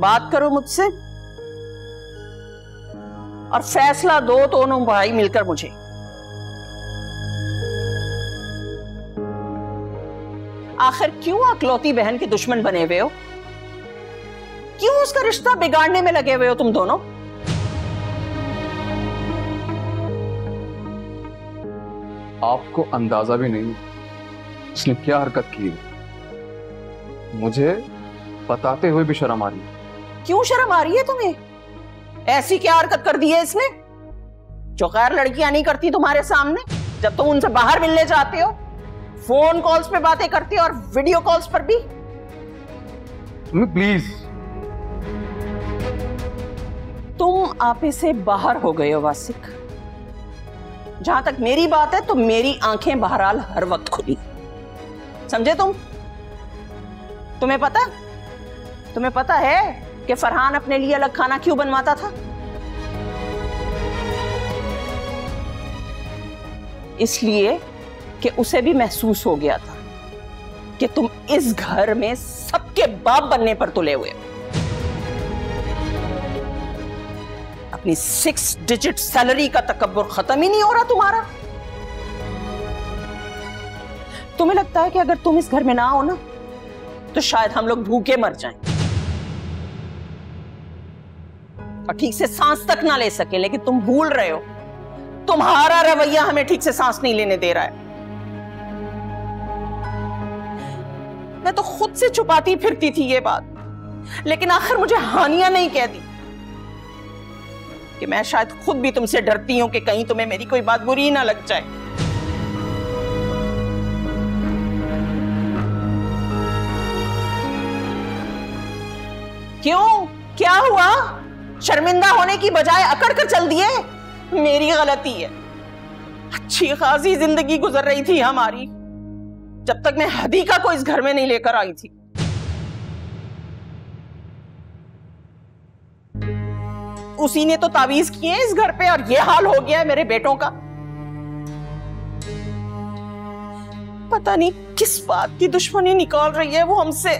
बात करो मुझसे और फैसला दो दोनों भाई मिलकर मुझे। आखिर क्यों अकलौती बहन के दुश्मन बने हुए हो? क्यों उसका रिश्ता बिगाड़ने में लगे हुए हो तुम दोनों? आपको अंदाजा भी नहीं उसने क्या हरकत की है। मुझे बताते हुए भी शर्म आ रही है। क्यों शर्म आ रही है तुम्हें? ऐसी क्या हरकत कर दी है इसने जो खैर लड़कियां नहीं करती तुम्हारे सामने? जब तुम उनसे बाहर मिलने जाते हो, फोन कॉल्स पे बातें करती हो और वीडियो कॉल्स पर भी। प्लीज। तुम आपे से बाहर हो गए हो वासिक। जहां तक मेरी बात है तो मेरी आंखें बहरहाल हर वक्त खुली, समझे तुम? तुम्हें पता है कि फरहान अपने लिए अलग खाना क्यों बनवाता था? इसलिए कि उसे भी महसूस हो गया था कि तुम इस घर में सबके बाप बनने पर तुले हुए हो। अपनी 6 डिजिट सैलरी का तकब्बुर खत्म ही नहीं हो रहा तुम्हारा। तुम्हें लगता है कि अगर तुम इस घर में ना हो ना तो शायद हम लोग भूखे मर जाएं और ठीक से सांस तक ना ले सके। लेकिन तुम भूल रहे हो, तुम्हारा रवैया हमें ठीक से सांस नहीं लेने दे रहा है। मैं तो खुद से छुपाती फिरती थी ये बात, लेकिन आखिर मुझे हानिया नहीं कह दी कि मैं शायद खुद भी तुमसे डरती हूं कि कहीं तुम्हें मेरी कोई बात बुरी ना लग जाए। क्यों? क्या हुआ? शर्मिंदा होने की बजाय अकड़ कर चल दिए? मेरी गलती है। अच्छी खासी जिंदगी गुजर रही थी हमारी जब तक मैं हदीका को इस घर में नहीं लेकर आई थी। उसी ने तो तावीज किए इस घर पे और ये हाल हो गया है मेरे बेटों का। पता नहीं किस बात की दुश्मनी निकाल रही है वो हमसे।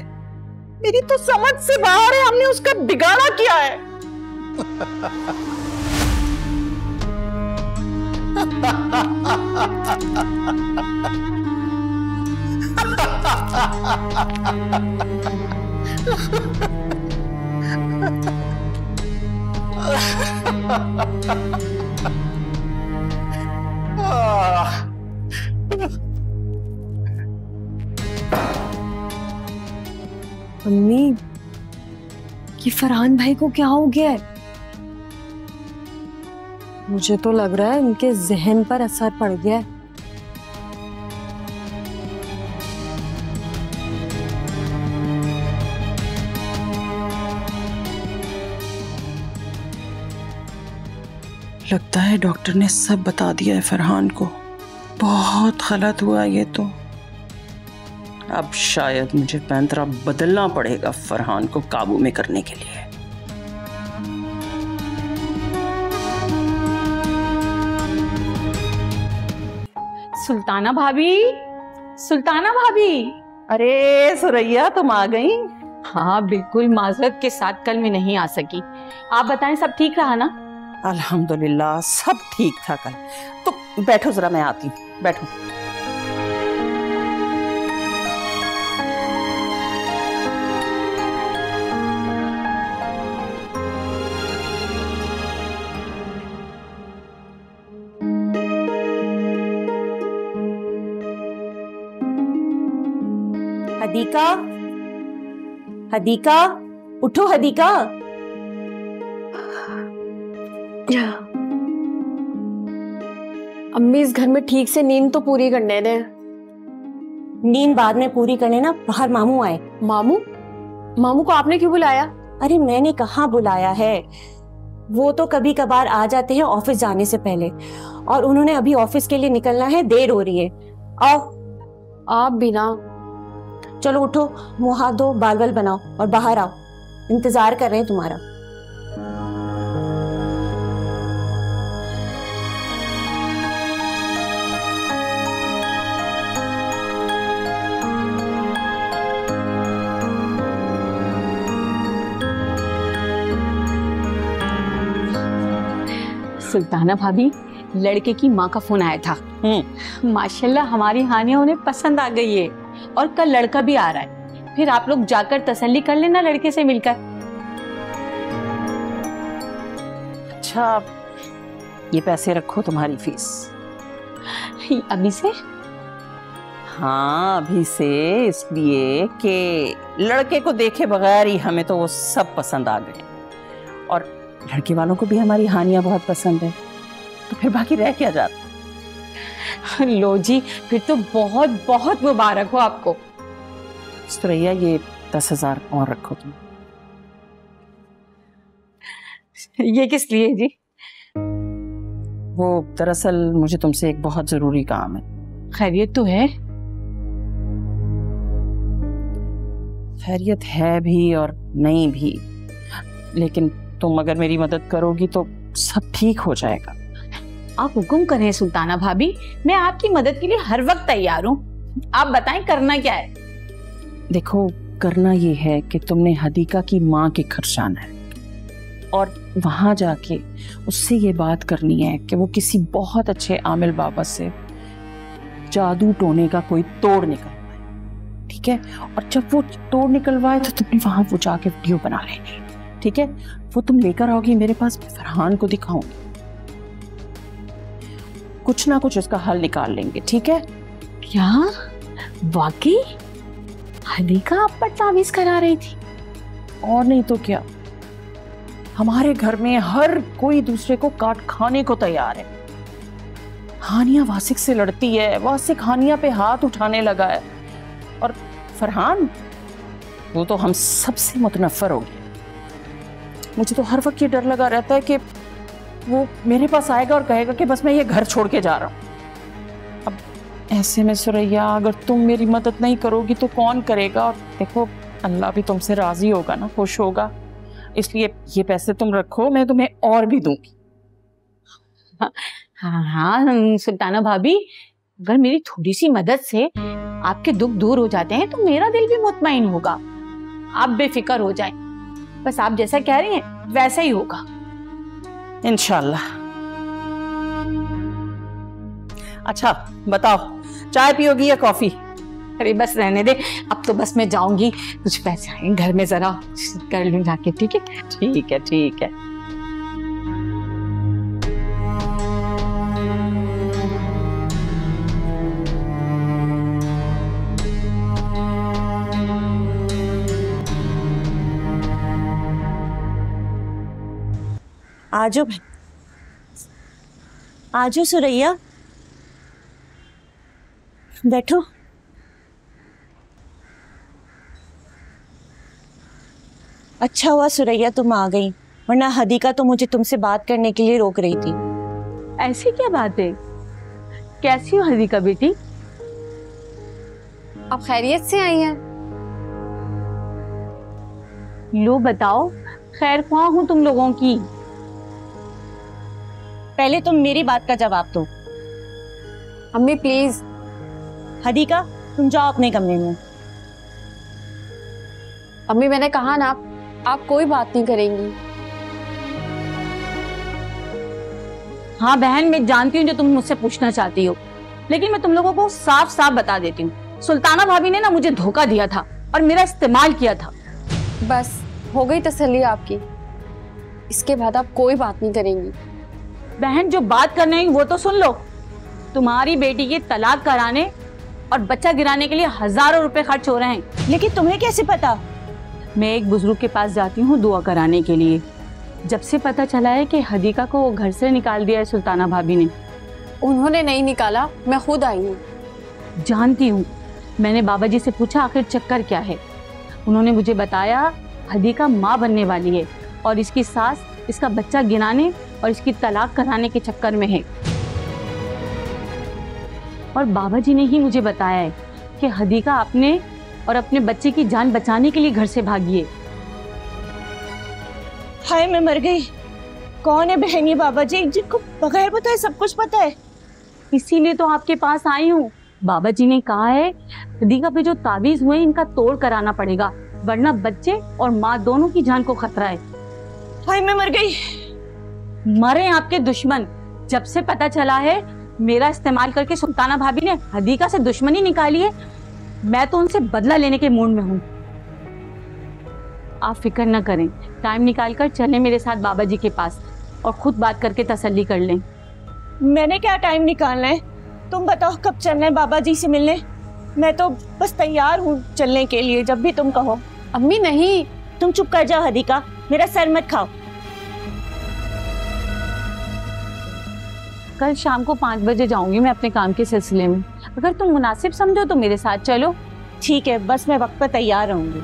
मेरी तो समझ से बाहर है हमने उसका बिगाड़ा क्या है। अम्मी, ये फरहान भाई को क्या हो गया है? मुझे तो लग रहा है इनके जहन पर असर पड़ गया है। लगता है डॉक्टर ने सब बता दिया है फरहान को। बहुत गलत हुआ ये तो। अब शायद मुझे पैंतरा बदलना पड़ेगा फरहान को काबू में करने के लिए। सुल्ताना भाभी, सुल्ताना भाभी। अरे सुरैया, तुम आ गई? हाँ बिल्कुल, माजरत के साथ कल मैं नहीं आ सकी। आप बताएं सब ठीक रहा ना? अल्हम्दुलिल्लाह सब ठीक था कल। तो बैठो जरा, मैं आती हूँ, बैठो। हदीका, हदीका, उठो हदीका। अम्मी, इस घर में ठीक से नींद तो पूरी करने दे। नींद बाद में पूरी करने ना, बाहर मामू आए। मामू? मामू को आपने क्यों बुलाया? अरे मैंने कहाँ बुलाया है, वो तो कभी कभार आ जाते हैं ऑफिस जाने से पहले, और उन्होंने अभी ऑफिस के लिए निकलना है, देर हो रही है। आओ। आप भी ना। चलो उठो, मुंह हाथ धो, बाल बाल बनाओ और बाहर आओ, इंतजार कर रहे हैं तुम्हारा। सुल्ताना भाभी, लड़के की माँ का फोन आया था। माशाल्लाह हमारी हानिया उन्हें पसंद आ गई है और कल लड़का भी आ रहा है। फिर आप लोग जाकर तसल्ली कर लेना लड़के से मिलकर। अच्छा, ये पैसे रखो, तुम्हारी फीस। अभी से? हाँ, अभी से, इसलिए कि लड़के को देखे बगैर ही हमें तो वो सब पसंद आ गए और लड़के वालों को भी हमारी हानिया बहुत पसंद है, तो फिर बाकी रह क्या जाता। लो जी, फिर तो बहुत बहुत मुबारक हो आपको। सुरैया, ये 10,000 और रखो तुम। ये किस लिए जी? वो दरअसल मुझे तुमसे एक बहुत जरूरी काम है। खैरियत तो है? खैरियत है भी और नहीं भी, लेकिन तुम अगर मेरी मदद करोगी तो सब ठीक हो जाएगा। आप हुक्म करें सुल्ताना भाभी, मैं आपकी मदद के लिए हर वक्त तैयार हूँ। आप बताएं करना क्या है? देखो, करना ये है कि तुमने हदीका की माँ के घर जाना है और वहां जाके उससे ये बात करनी है कि वो किसी बहुत अच्छे आमिल बाबा से जादू टोने का कोई तोड़ निकलवाए, ठीक है? और जब वो तोड़ निकलवाए तो तुमने वहां वो जाके वीडियो बना लेनी, ठीक है? वो तुम लेकर आओगी मेरे पास, फरहान को दिखाऊंगी, कुछ ना कुछ उसका हल निकाल लेंगे, ठीक है? क्या वाकई हदीका आप पर तावीज करा रही थी? और नहीं तो क्या, हमारे घर में हर कोई दूसरे को काट खाने को तैयार है। हानिया वासिक से लड़ती है, वासिक हानिया पे हाथ उठाने लगा है और फरहान, वो तो हम सबसे मुतनफ्फर हो गया। मुझे तो हर वक्त ये डर लगा रहता है कि वो मेरे पास आएगा और कहेगा कि बस मैं ये घर छोड़ के जा रहा हूँ। अब ऐसे में सुरैया, अगर तुम मेरी मदद नहीं करोगी तो कौन करेगा? और देखो, अल्लाह भी तुमसे राजी होगा ना, खुश होगा, इसलिए ये पैसे तुम रखो, मैं तुम्हें और भी दूंगी। हाँ हाँ सुल्ताना भाभी, अगर मेरी थोड़ी सी मदद से आपके दुख दूर हो जाते हैं तो मेरा दिल भी मुतमईन होगा। आप बेफिक्र हो जाएं, बस आप जैसा कह रही हैं वैसा ही होगा इंशाल्लाह। अच्छा बताओ, चाय पियोगी या कॉफी? अरे बस रहने दे, अब तो बस मैं जाऊंगी, कुछ पैसे आए घर में जरा कर लूं जाके। ठीक है? ठीक है, ठीक है। आजो आजो सुरैया, बैठो। अच्छा हुआ सुरैया तुम आ गई, वरना हदीका तो मुझे तुमसे बात करने के लिए रोक रही थी। ऐसी क्या बात है? कैसी हो हदीका बेटी? आप खैरियत से आई हैं? लो बताओ, खैर ख्वाह हूं तुम लोगों की। पहले तुम मेरी बात का जवाब दो। अम्मी प्लीज। हदीका, तुम जाओ अपने कमरे में। अम्मी मैंने कहा ना, आप कोई बात नहीं करेंगी। हाँ बहन, मैं जानती हूँ जो तुम मुझसे पूछना चाहती हो, लेकिन मैं तुम लोगों को साफ साफ बता देती हूँ, सुल्ताना भाभी ने ना मुझे धोखा दिया था और मेरा इस्तेमाल किया था। बस हो गई तसल्ली आपकी, इसके बाद आप कोई बात नहीं करेंगी। बहन, जो बात करनी है वो तो सुन लो। तुम्हारी बेटी की तलाक कराने और बच्चा गिराने के लिए हजारों रुपए खर्च हो रहे हैं। लेकिन तुम्हें कैसे पता? मैं एक बुजुर्ग के पास जाती हूँ दुआ कराने के लिए। जब से पता चला है कि हदीका को वो घर से निकाल दिया है सुल्ताना भाभी ने। उन्होंने नहीं निकाला, मैं खुद आई हूँ। जानती हूँ, मैंने बाबा जी से पूछा आखिर चक्कर क्या है। उन्होंने मुझे बताया हदीका माँ बनने वाली है और इसकी सास इसका बच्चा गिराने और इसकी तलाक कराने के चक्कर में है। और बाबा जी ने ही मुझे बताया है कि हदीका अपने और अपने बच्चे की जान बचाने के लिए घर से भागी है। हाय, मैं मर गई। कौन है बहन ये बाबा जी, जिनको बगैर बताए सब कुछ पता है? इसीलिए तो आपके पास आई हूँ। बाबा जी ने कहा है हदीका पे जो ताबीज हुए इनका तोड़ कराना पड़ेगा, वरना बच्चे और माँ दोनों की जान को खतरा है। हाय, मैं मर गई। मरे आपके दुश्मन। जब से पता चला है मेरा इस्तेमाल करके सुल्ताना भाभी ने हदीका से दुश्मनी निकाली है, मैं तो उनसे बदला लेने के मूड में हूँ। आप फिक्र न करें, टाइम निकाल कर चलें मेरे साथ बाबा जी के पास और खुद बात करके तसल्ली कर लें। मैंने क्या टाइम निकालना है? तुम बताओ कब चलना है बाबा जी से मिलने? मैं तो बस तैयार हूँ चलने के लिए, जब भी तुम कहो। अम्मी नहीं। तुम चुप कर जाओ हदीका, मेरा सर मत खाओ। कल शाम को 5 बजे जाऊंगी मैं अपने काम के सिलसिले में। अगर तुम मुनासिब समझो तो मेरे साथ चलो। ठीक है, बस मैं वक्त पर तैयार रहूंगी।